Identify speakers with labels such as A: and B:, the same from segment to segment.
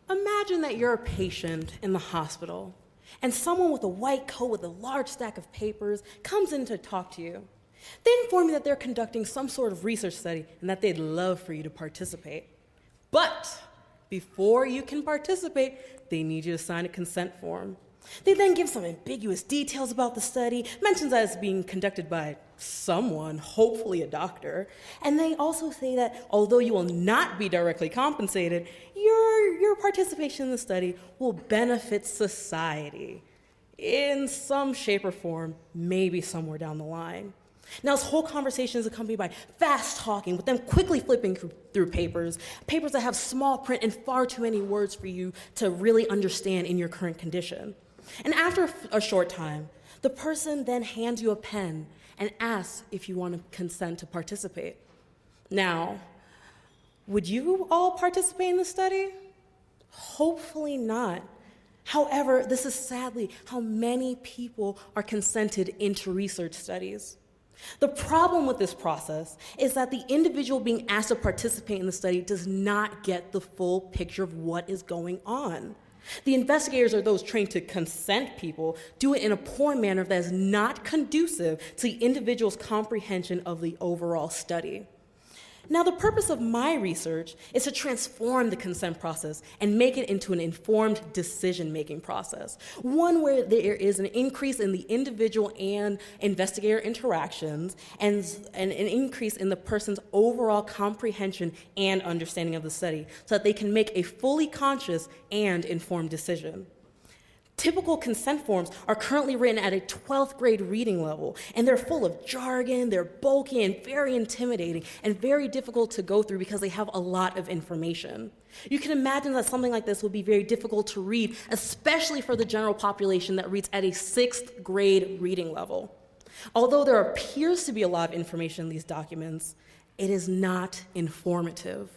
A: Imagine that you're a patient in the hospital, and someone with a white coat with a large stack of papers comes in to talk to you. They inform you that they're conducting some sort of research study and that they'd love for you to participate. But before you can participate, they need you to sign a consent form. They then give some ambiguous details about the study, mentions that it's being conducted by someone, hopefully a doctor, and they also say that although you will not be directly compensated, your participation in the study will benefit society in some shape or form, maybe somewhere down the line. Now, this whole conversation is accompanied by fast talking, with them quickly flipping through papers that have small print and far too many words for you to really understand in your current condition. And after a short time, the person then hands you a pen and asks if you want to consent to participate. Now, would you all participate in the study? Hopefully not. However, this is sadly how many people are consented into research studies. The problem with this process is that the individual being asked to participate in the study does not get the full picture of what is going on. The investigators, or those trained to consent people, do it in a poor manner that is not conducive to the individual's comprehension of the overall study. Now, the purpose of my research is to transform the consent process and make it into an informed decision-making process, one where there is an increase in the individual and investigator interactions and an increase in the person's overall comprehension and understanding of the study so that they can make a fully conscious and informed decision. Typical consent forms are currently written at a 12th grade reading level, and they're full of jargon, they're bulky and very intimidating and very difficult to go through because they have a lot of information. You can imagine that something like this would be very difficult to read, especially for the general population that reads at a 6th grade reading level. Although there appears to be a lot of information in these documents, it is not informative.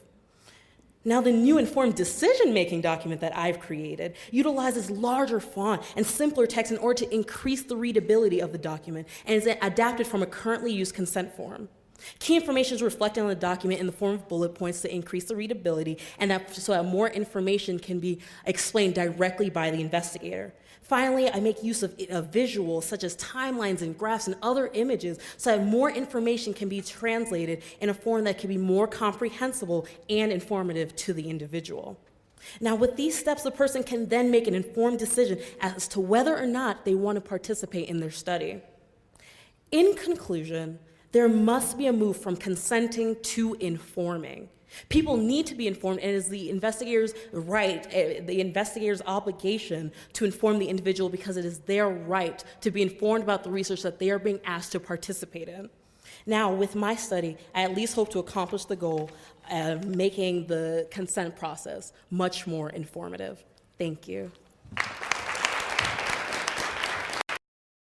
A: Now, the new informed decision-making document that I've created utilizes larger font and simpler text in order to increase the readability of the document and is adapted from a currently used consent form. Key information is reflected on the document in the form of bullet points to increase the readability so that more information can be explained directly by the investigator. Finally, I make use of visuals such as timelines and graphs and other images so that more information can be translated in a form that can be more comprehensible and informative to the individual. Now, with these steps, the person can then make an informed decision as to whether or not they want to participate in their study. In conclusion, there must be a move from consenting to informing. People need to be informed, and it is the investigator's right, the investigator's obligation to inform the individual because it is their right to be informed about the research that they are being asked to participate in. Now, with my study, I at least hope to accomplish the goal of making the consent process much more informative. Thank you.